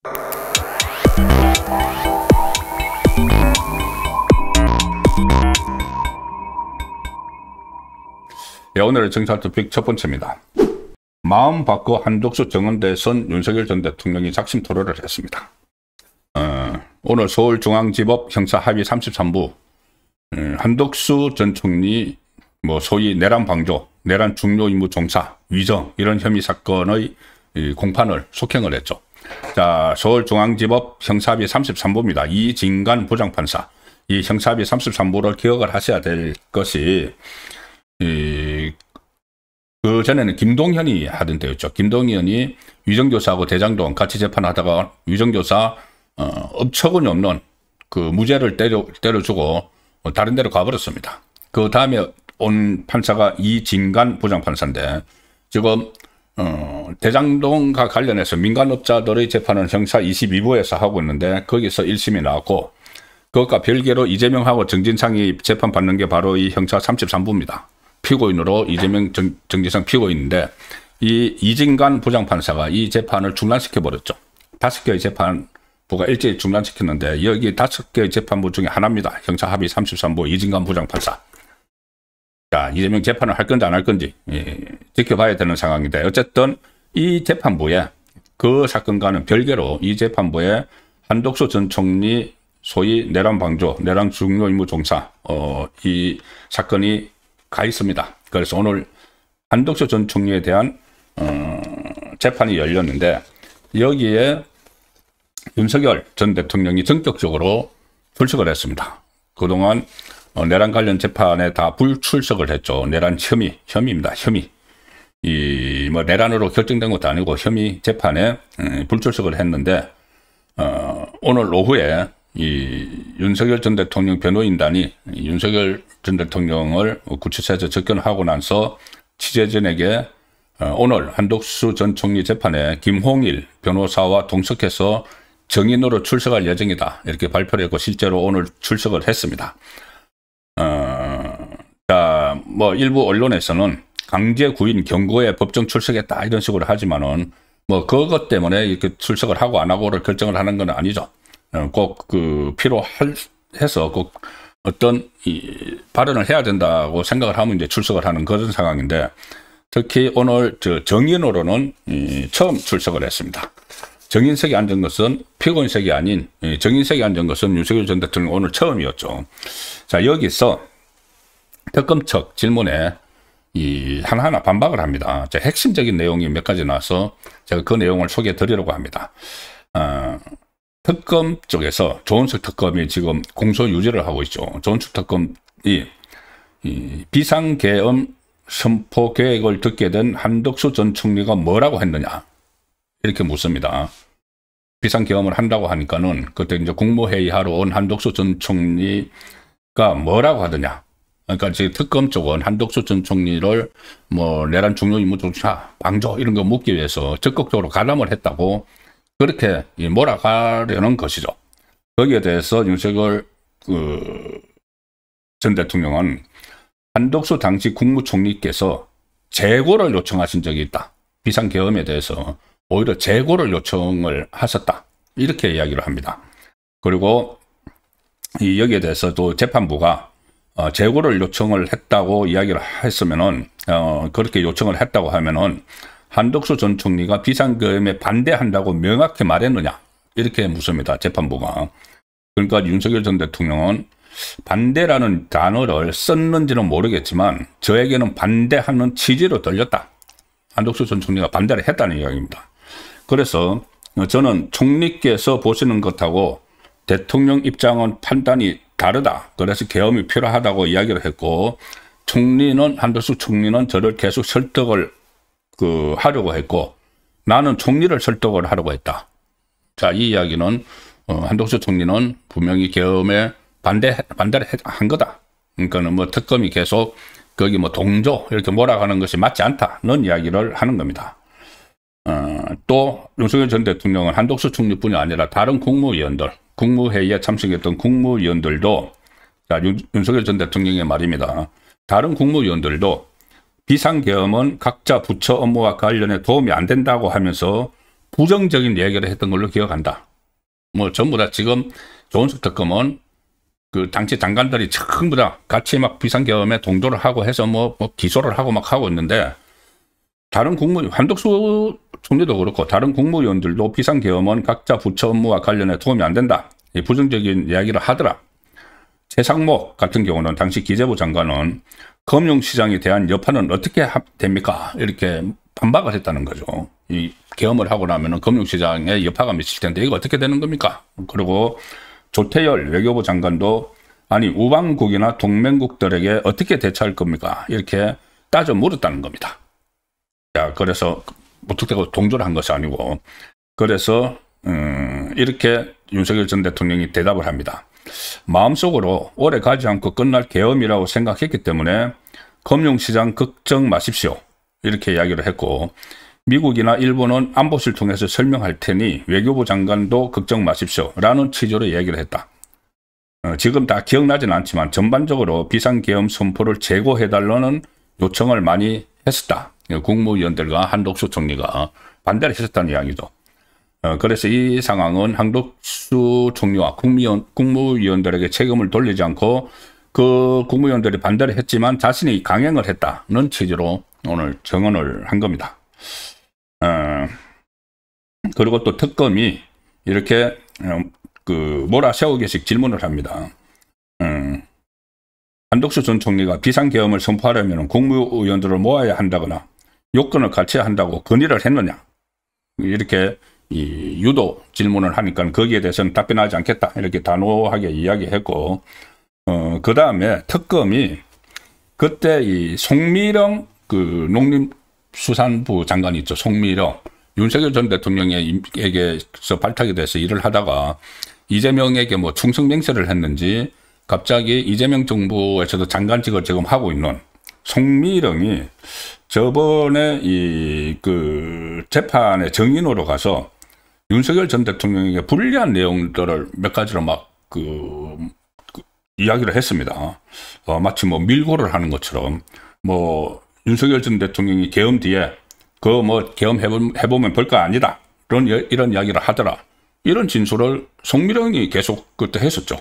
네, 오늘의 정치활 토픽 첫 번째입니다. 마음 바꿔 한덕수 정원대 선 윤석열 전 대통령이 작심 토로를 했습니다. 오늘 서울중앙지법 형사합의 33부 한덕수 전 총리 소위 내란 방조, 내란 중요 임무 종사, 위정 이런 혐의 사건의 공판을 속행을 했죠. 자, 서울중앙지법 형사합의 33부입니다. 이진관 부장판사. 이 형사합의 33부를 기억을 하셔야 될 것이 그 전에는 김동현이 하던 때였죠. 김동현이 위정교사하고 대장동 같이 재판하다가 위정교사 업처구니 없는 그 무죄를 때려주고 다른 데로 가버렸습니다. 그 다음에 온 판사가 이진관 부장판사인데 지금 대장동과 관련해서 민간업자들의 재판은 형사 22부에서 하고 있는데 거기서 1심이 나왔고 그것과 별개로 이재명하고 정진상이 재판받는 게 바로 이 형사 33부입니다. 피고인으로 이재명 정진상 피고인인데 이 이진관 부장판사가 이 재판을 중단시켜버렸죠. 5개의 재판부가 일제히 중단시켰는데 여기 5개의 재판부 중에 하나입니다. 형사합의 33부 이진관 부장판사. 자, 이재명 재판을 할 건지 안 할 건지 지켜봐야 되는 상황인데 어쨌든 이 재판부에 그 사건과는 별개로 이 재판부에 한덕수 전 총리 소위 내란 방조, 내란 중요 임무 종사 이 사건이 가 있습니다. 그래서 오늘 한덕수 전 총리에 대한 재판이 열렸는데 여기에 윤석열 전 대통령이 전격적으로 출석을 했습니다. 그동안 내란 관련 재판에 다 불출석을 했죠. 내란 혐의입니다. 혐의. 내란으로 결정된 것도 아니고 혐의 재판에 불출석을 했는데 오늘 오후에 이 윤석열 전 대통령 변호인단이 윤석열 전 대통령을 구치소에서 접견하고 나서 취재진에게 오늘 한덕수 전 총리 재판에 김홍일 변호사와 동석해서 정인으로 출석할 예정이다 이렇게 발표를 했고 실제로 오늘 출석을 했습니다. 자, 일부 언론에서는 강제 구인 경고에 법정 출석했다 이런 식으로 하지만은 그것 때문에 이렇게 출석을 하고 안 하고를 결정을 하는 건 아니죠. 꼭 필요해서 꼭 어떤 발언을 해야 된다고 생각을 하면 이제 출석을 하는 그런 상황인데 특히 오늘 정인으로는 처음 출석을 했습니다. 정인석이 앉은 것은 피고인석이 아닌 정인석이 앉은 것은 윤석열 전 대통령 오늘 처음이었죠. 자, 여기서 특검 측 질문에 하나하나 반박을 합니다. 핵심적인 내용이 몇 가지 나와서 제가 그 내용을 소개해 드리려고 합니다. 특검 쪽에서 조은석 특검이 지금 공소 유지를 하고 있죠. 조은석 특검이 비상계엄 선포 계획을 듣게 된 한덕수 전 총리가 뭐라고 했느냐 이렇게 묻습니다. 비상계엄을 한다고 하니까는 그때 이제 국무회의 하러 온 한덕수 전 총리가 뭐라고 하더냐. 그러니까 지금 특검 쪽은 한덕수 전 총리를 내란 중요 임무 종사, 방조 이런 거 묻기 위해서 적극적으로 가담을 했다고 그렇게 몰아가려는 것이죠. 거기에 대해서 윤석열 전 대통령은 한덕수 당시 국무총리께서 재고를 요청하신 적이 있다. 비상계엄에 대해서 오히려 재고를 요청을 하셨다. 이렇게 이야기를 합니다. 그리고 여기에 대해서도 재판부가 재고를 요청을 했다고 이야기를 했으면은 그렇게 요청을 했다고 하면은 한덕수 전 총리가 비상계엄에 반대한다고 명확히 말했느냐 이렇게 묻습니다. 재판부가. 그러니까 윤석열 전 대통령은 반대라는 단어를 썼는지는 모르겠지만 저에게는 반대하는 취지로 들렸다. 한덕수 전 총리가 반대를 했다는 이야기입니다. 그래서 저는 총리께서 보시는 것하고 대통령 입장은 판단이 다르다. 그래서 계엄이 필요하다고 이야기를 했고 한덕수 총리는 저를 계속 설득을 하려고 했고 나는 총리를 설득을 하려고 했다. 자, 이 이야기는 한덕수 총리는 분명히 계엄에 반대를 한 거다. 그러니까는 특검이 계속 거기 동조 이렇게 몰아가는 것이 맞지 않다는 이야기를 하는 겁니다. 또 윤석열 전 대통령은 한덕수 총리뿐이 아니라 다른 국무위원들, 국무회의에 참석했던 국무위원들도 윤석열 전 대통령의 말입니다. 다른 국무위원들도 비상계엄은 각자 부처 업무와 관련해 도움이 안 된다고 하면서 부정적인 얘기를 했던 걸로 기억한다. 뭐 전부 다 지금 조은석 특검은 그 당시 장관들이 전부 다 같이 막 비상계엄에 동조를 하고 해서 뭐 기소를 하고 막 하고 있는데, 다른 한덕수 총리도 그렇고 다른 국무위원들도 비상계엄은 각자 부처 업무와 관련해 도움이 안 된다, 이 부정적인 이야기를 하더라. 최상목 같은 경우는 당시 기재부 장관은 금융시장에 대한 여파는 어떻게 됩니까? 이렇게 반박을 했다는 거죠. 이 계엄을 하고 나면은 금융시장에 여파가 미칠 텐데 이거 어떻게 되는 겁니까? 그리고 조태열 외교부 장관도 아니 우방국이나 동맹국들에게 어떻게 대처할 겁니까? 이렇게 따져 물었다는 겁니다. 자, 그래서 무턱대고 동조를 한 것이 아니고, 그래서 이렇게 윤석열 전 대통령이 대답을 합니다. 마음속으로 오래 가지 않고 끝날 계엄이라고 생각했기 때문에 금융시장 걱정 마십시오, 이렇게 이야기를 했고, 미국이나 일본은 안보실 통해서 설명할 테니 외교부 장관도 걱정 마십시오 라는 취지로 이야기를 했다. 지금 다 기억나진 않지만 전반적으로 비상계엄 선포를 재고해달라는 요청을 많이 했었다. 국무위원들과 한덕수 총리가 반대를 했었다는 이야기죠. 그래서 이 상황은 한덕수 총리와 국무위원들에게 책임을 돌리지 않고 그 국무위원들이 반대를 했지만 자신이 강행을 했다는 취지로 오늘 정언을 한 겁니다. 그리고 또 특검이 이렇게 몰아세우기식 질문을 합니다. 한덕수 전 총리가 비상계엄을 선포하려면 국무위원들을 모아야 한다거나 요건을 갖춰야 한다고 건의를 했느냐, 이렇게 유도 질문을 하니까 거기에 대해서는 답변하지 않겠다, 이렇게 단호하게 이야기했고, 그 다음에 특검이 그때 이 송미령 그 농림수산부 장관이 있죠. 송미령. 윤석열 전 대통령에게서 발탁이 돼서 일을 하다가 이재명에게 뭐 충성맹세를 했는지 갑자기 이재명 정부에서도 장관직을 지금 하고 있는 송미령이 저번에 그 재판의 증인으로 가서 윤석열 전 대통령에게 불리한 내용들을 몇 가지로 막 이야기를 했습니다. 마치 뭐 밀고를 하는 것처럼, 뭐 윤석열 전 대통령이 계엄 뒤에 계엄 해보면 별거 아니다, 이런 이야기를 하더라, 이런 진술을 송미령이 계속 그때 했었죠.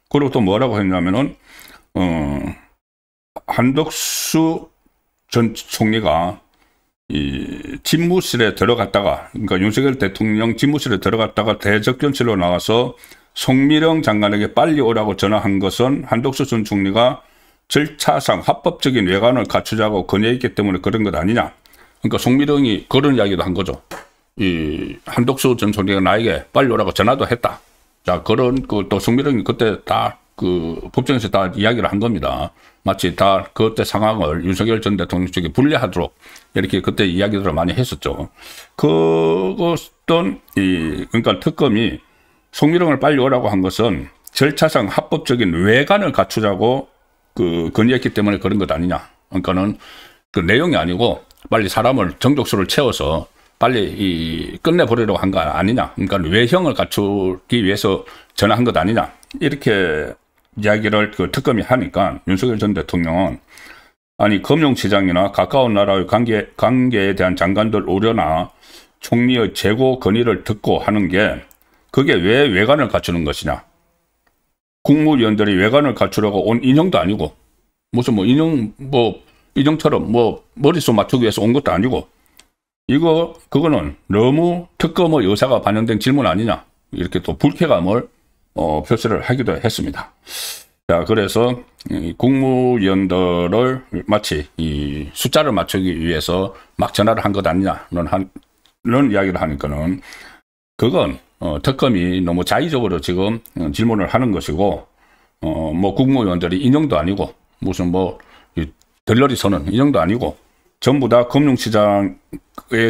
그리고 또 뭐라고 했냐면은 한덕수 전 총리가 이 집무실에 들어갔다가, 그러니까 윤석열 대통령 집무실에 들어갔다가 대적견실로 나와서 송미령 장관에게 빨리 오라고 전화한 것은 한덕수 전 총리가 절차상 합법적인 외관을 갖추자고 건의했기 때문에 그런 것 아니냐. 그러니까 송미령이 그런 이야기도 한 거죠. 이 한덕수 전 총리가 나에게 빨리 오라고 전화도 했다. 자, 그런 또 송미령이 그때 다 법정에서 다 이야기를 한 겁니다. 마치 다 그때 상황을 윤석열 전 대통령 쪽에 불리하도록 이렇게 그때 이야기들을 많이 했었죠. 그것은 그러니까 특검이 송미령을 빨리 오라고 한 것은 절차상 합법적인 외관을 갖추자고 건의했기 때문에 그런 것 아니냐. 그러니까는 그 내용이 아니고 빨리 사람을 정족수를 채워서 빨리 끝내버리려고 한 거 아니냐. 그러니까 외형을 갖추기 위해서 전화한 것 아니냐. 이렇게 이야기를 특검이 하니까 윤석열 전 대통령은 아니 금융시장이나 가까운 나라의 관계에 대한 장관들 우려나 총리의 재고 건의를 듣고 하는 게 그게 왜 외관을 갖추는 것이냐. 국무위원들이 외관을 갖추려고 온 인형도 아니고 무슨 인형처럼 머릿속 맞추기 위해서 온 것도 아니고 그거는 너무 특검의 의사가 반영된 질문 아니냐. 이렇게 또 불쾌감을 표시를 하기도 했습니다. 자, 그래서 국무위원들을 마치 이 숫자를 맞추기 위해서 막 전화를 한 것 아니냐는 이야기를 하니까는 그건 특검이 너무 자의적으로 지금 질문을 하는 것이고, 국무위원들이 인형도 아니고 무슨 덜러리 서는 인형도 아니고 전부 다 금융시장에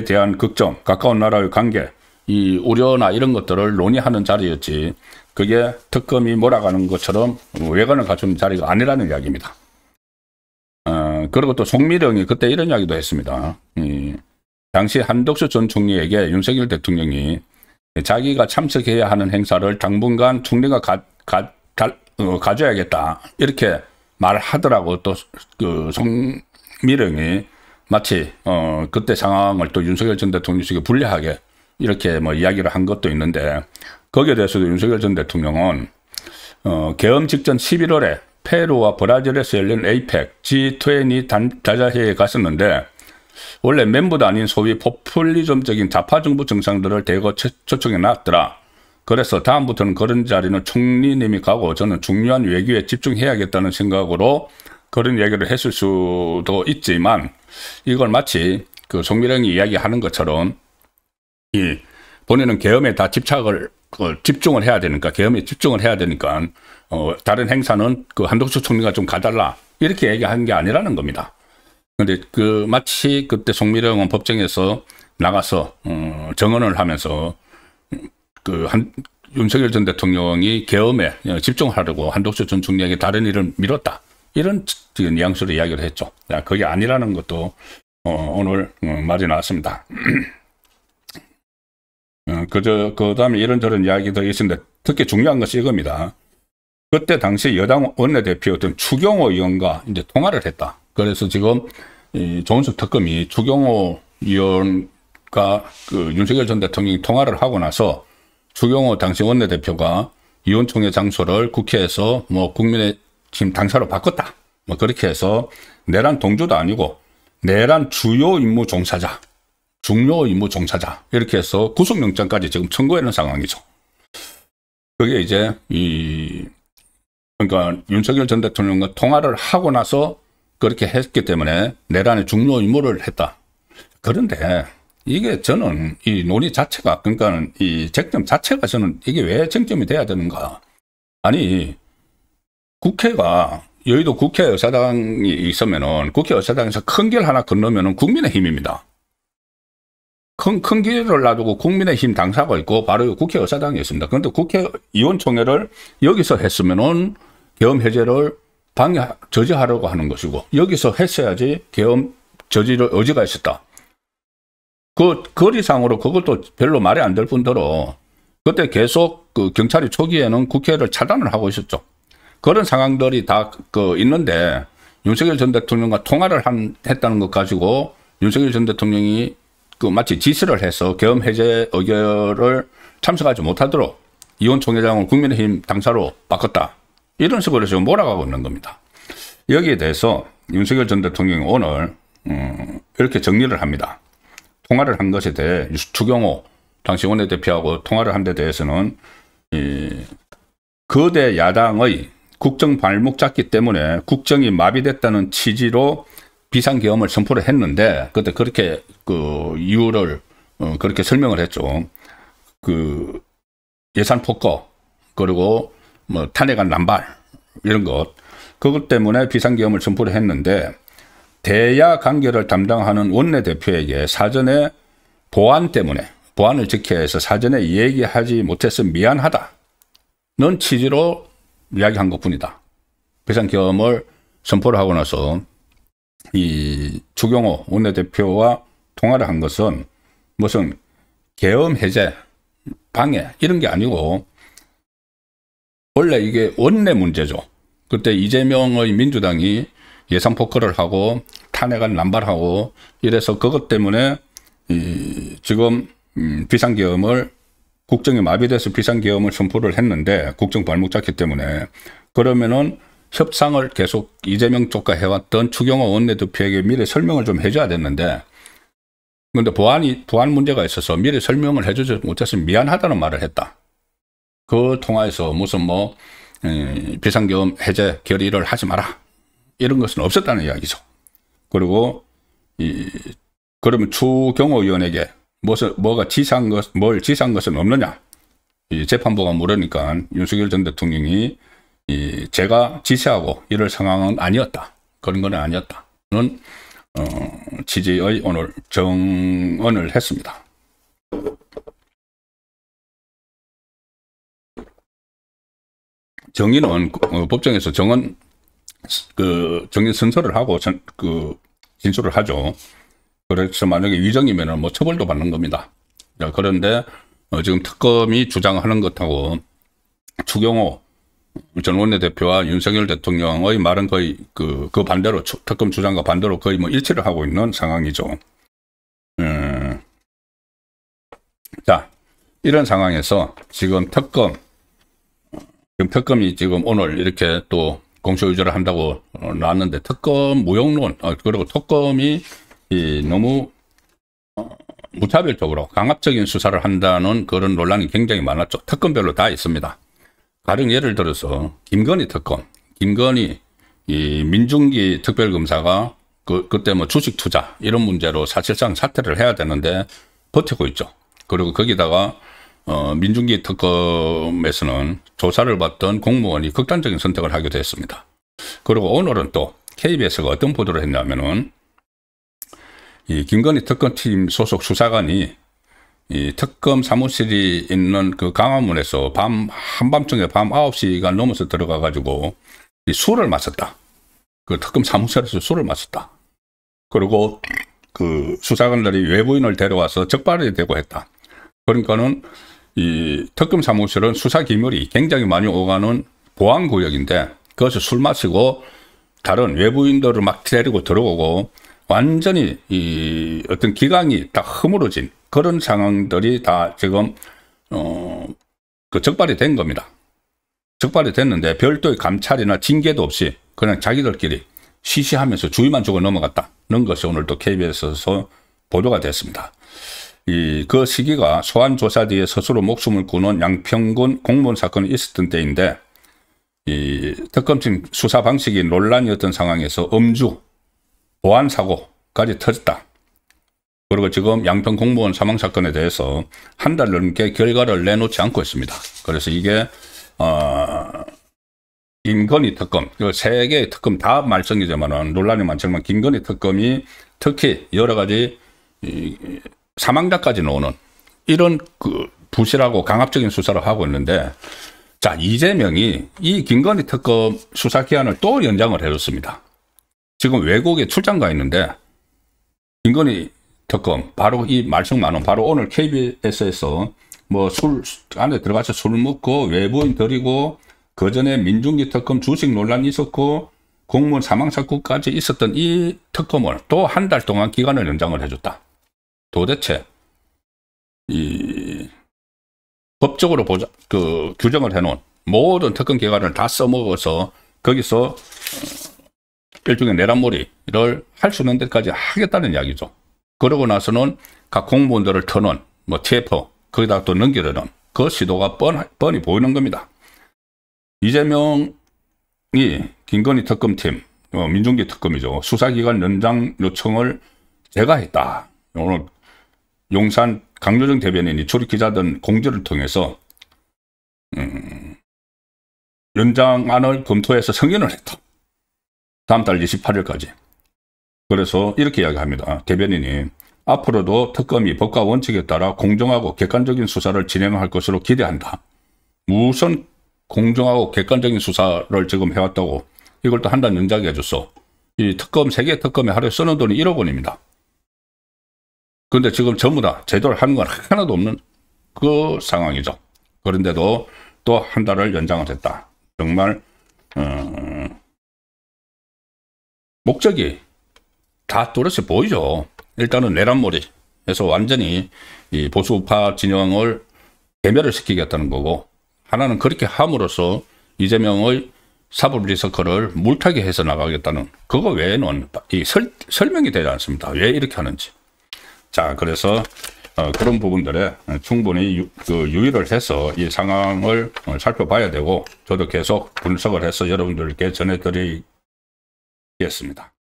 대한 걱정, 가까운 나라의 관계, 이 우려나 이런 것들을 논의하는 자리였지 그게 특검이 몰아가는 것처럼 외관을 갖추는 자리가 아니라는 이야기입니다. 그리고 또 송미령이 그때 이런 이야기도 했습니다. 당시 한덕수 전 총리에게 윤석열 대통령이 자기가 참석해야 하는 행사를 당분간 총리가 가져야겠다 이렇게 말하더라고. 또 송미령이 마치 그때 상황을 또 윤석열 전 대통령 측에 불리하게 이렇게 뭐 이야기를 한 것도 있는데, 거기에 대해서도 윤석열 전 대통령은 계엄 직전 11월에 페루와 브라질에서 열린 APEC, G20 다자회의에 갔었는데, 원래 멤버도 아닌 소위 포퓰리즘적인 좌파 정부 정상들을 대거 초청해 놨더라. 그래서 다음부터는 그런 자리는 총리님이 가고 저는 중요한 외교에 집중해야겠다는 생각으로 그런 얘기를 했을 수도 있지만, 이걸 마치 그 송미령이 이야기하는 것처럼 본인은 계엄에 다 집중을 해야 되니까, 계엄에 집중을 해야 되니까 다른 행사는 그 한덕수 총리가 좀 가달라, 이렇게 얘기한 게 아니라는 겁니다. 근데 그 마치 그때 송미령은 법정에서 나가서 정언을 하면서 윤석열 전 대통령이 계엄에 집중하려고 한덕수 전 총리에게 다른 일을 미뤘다, 이런 지금 뉘앙스로 이야기를 했죠. 그게 아니라는 것도 오늘 말이 나왔습니다. 그 다음에 이런저런 이야기도 있었는데, 특히 중요한 것이 이겁니다. 그때 당시 여당 원내대표였던 추경호 의원과 이제 통화를 했다. 그래서 지금 조은석 특검이 추경호 의원과 그 윤석열 전 대통령이 통화를 하고 나서 추경호 당시 원내대표가 의원총회 장소를 국회에서 뭐 국민의힘 당사로 바꿨다, 뭐 그렇게 해서 내란 동조도 아니고 내란 주요 임무 종사자, 중요 임무 종사자, 이렇게 해서 구속영장까지 지금 청구하는 상황이죠. 그게 이제 그러니까 윤석열 전 대통령과 통화를 하고 나서 그렇게 했기 때문에 내란의 중요 임무를 했다. 그런데 이게 저는 이 논의 자체가, 그러니까 이 쟁점 자체가 저는 이게 왜 쟁점이 돼야 되는가. 아니, 국회가, 여의도 국회의사당이 있으면은 국회의사당에서 큰 길 하나 건너면은 국민의힘입니다. 큰 길을 놔두고 국민의힘 당사가 있고 바로 국회의사당이 있습니다. 그런데 국회의원총회를 여기서 했으면은 계엄 해제를 저지하려고 하는 것이고, 여기서 했어야지 계엄 저지를 의지가 있었다. 그 거리상으로 그것도 별로 말이 안 될 뿐더러 그때 계속 그 경찰이 초기에는 국회를 차단을 하고 있었죠. 그런 상황들이 다 있는데, 윤석열 전 대통령과 통화를 했다는 것 가지고 윤석열 전 대통령이 마치 지시를 해서 계엄 해제 의결을 참석하지 못하도록 의원총회장을 국민의힘 당사로 바꿨다, 이런 식으로 지금 몰아가고 있는 겁니다. 여기에 대해서 윤석열 전 대통령이 오늘 이렇게 정리를 합니다. 통화를 한 것에 대해 추경호 당시 원내대표하고 통화를 한 데 대해서는 거대 야당의 국정 발목 잡기 때문에 국정이 마비됐다는 취지로 비상계엄을 선포를 했는데, 그때 그렇게 이유를 그렇게 설명을 했죠. 예산 폭거, 그리고 뭐 탄핵안 남발, 이런 그것 때문에 비상계엄을 선포를 했는데, 대야 관계를 담당하는 원내대표에게 사전에 보안을 지켜야 해서 사전에 얘기하지 못해서 미안하다는 취지로 이야기한 것뿐이다. 비상계엄을 선포를 하고 나서 이 추경호 원내대표와 통화를 한 것은 무슨 계엄 해제, 방해, 이런 게 아니고, 원래 이게 원내 문제죠. 그때 이재명의 민주당이 예산 폭거를 하고 탄핵안 남발하고 이래서 그것 때문에 지금 비상계엄을, 국정이 마비돼서 비상계엄을 선포를 했는데, 국정 발목 잡기 때문에, 그러면은 협상을 계속 이재명 쪽과 해왔던 추경호 원내대표에게 미리 설명을 좀 해줘야 됐는데, 근데 보안 문제가 있어서 미리 설명을 해주지 못해서 미안하다는 말을 했다. 그 통화에서 무슨 비상계엄 해제 결의를 하지 마라, 이런 것은 없었다는 이야기죠. 그리고 그러면 추경호 의원에게 뭘 지시한 것은 없느냐, 재판부가 물으니까 윤석열 전 대통령이 제가 지시하고 이럴 상황은 아니었다, 그런 건 아니었다는 취지의 오늘 정언을 했습니다. 정의는 법정에서 정언 선서를 하고 진술을 하죠. 그래서 만약에 위정이면은 뭐 처벌도 받는 겁니다. 그런데 지금 특검이 주장하는 것하고 추경호 전 원내대표와 윤석열 대통령의 말은 거의 그 반대로, 특검 주장과 반대로 거의 뭐 일치를 하고 있는 상황이죠. 자, 이런 상황에서 지금 특검이 지금 오늘 이렇게 또 공소유지를 한다고 나왔는데, 특검 무용론, 그리고 특검이 너무 무차별적으로 강압적인 수사를 한다는 그런 논란이 굉장히 많았죠. 특검별로 다 있습니다. 가령 예를 들어서 김건희 특검, 김건희 이 민중기 특별검사가 그때 뭐 주식 투자 이런 문제로 사실상 사퇴를 해야 되는데 버티고 있죠. 그리고 거기다가 민중기 특검에서는 조사를 받던 공무원이 극단적인 선택을 하기도 했습니다. 그리고 오늘은 또 KBS가 어떤 보도를 했냐면은, 이 김건희 특검팀 소속 수사관이 이 특검 사무실이 있는 그 광화문에서 한밤중에 밤 9시가 넘어서 들어가 가지고 이 술을 마셨다. 그 특검 사무실에서 술을 마셨다. 그리고 그 수사관들이 외부인을 데려와서 적발이 되고 했다. 그러니까는 이 특검 사무실은 수사 기밀이 굉장히 많이 오가는 보안 구역인데, 거기서 술 마시고 다른 외부인들을 막 데리고 들어오고 완전히 이 어떤 기강이 딱 허물어진 그런 상황들이 다 지금 그 적발이 된 겁니다. 적발이 됐는데 별도의 감찰이나 징계도 없이 그냥 자기들끼리 시시하면서 주의만 주고 넘어갔다는 것이 오늘 또 KBS에서 보도가 됐습니다. 그 시기가 소환조사 뒤에 스스로 목숨을 끊은 양평군 공무원 사건이 있었던 때인데, 이 특검팀 수사 방식이 논란이었던 상황에서 음주, 보안 사고까지 터졌다. 그리고 지금 양평 공무원 사망 사건에 대해서 한 달 넘게 결과를 내놓지 않고 있습니다. 그래서 이게 김건희 특검, 세 개의 특검 다 말썽이지만 논란이 많지만 김건희 특검이 특히 여러 가지 사망자까지 나오는 이런 그 부실하고 강압적인 수사를 하고 있는데, 자, 이재명이 이 김건희 특검 수사 기한을 또 연장을 해줬습니다. 지금 외국에 출장 가 있는데 김건희 특검 바로 이 말썽 많은 바로 오늘 KBS에서 뭐 안에 들어가서 술 먹고 외부인 데리고 그 전에 민중기 특검 주식 논란이 있었고 공무원 사망 사건까지 있었던 이 특검을 또 한 달 동안 기간을 연장을 해줬다. 도대체 이 법적으로 규정을 해놓은 모든 특검 기간을 다 써먹어서 거기서 일종의 내란몰이를 할 수 있는 데까지 하겠다는 이야기죠. 그러고 나서는 각 공무원들을 터는 뭐 TF 거기다가 또 넘기려는 그 시도가 뻔히 보이는 겁니다. 이재명이 김건희 특검팀, 민중기 특검이죠. 수사기간 연장 요청을 제가 했다. 오늘 용산 강효정 대변인이 출입기자단 공지를 통해서 연장안을 검토해서 승인을 했다. 다음 달 28일까지. 그래서 이렇게 이야기합니다. 대변인이 앞으로도 특검이 법과 원칙에 따라 공정하고 객관적인 수사를 진행할 것으로 기대한다. 무슨 공정하고 객관적인 수사를 지금 해왔다고 이걸 또 한 달 연장해 해줬어. 이 특검, 세계 특검에 하루에 쓰는 돈이 1억 원입니다. 그런데 지금 전부 다 제대로 하는 건 하나도 없는 그 상황이죠. 그런데도 또 한 달을 연장을 했다. 정말 목적이 다 또렷이 보이죠. 일단은 내란몰이에서 완전히 이 보수우파 진영을 괴멸을 시키겠다는 거고, 하나는 그렇게 함으로써 이재명의 사법리서커를 물타기 해서 나가겠다는 그거 외에는 이 설명이 되지 않습니다. 왜 이렇게 하는지. 자, 그래서 그런 부분들에 충분히 유의를 해서 이 상황을 살펴봐야 되고, 저도 계속 분석을 해서 여러분들께 전해드리겠습니다.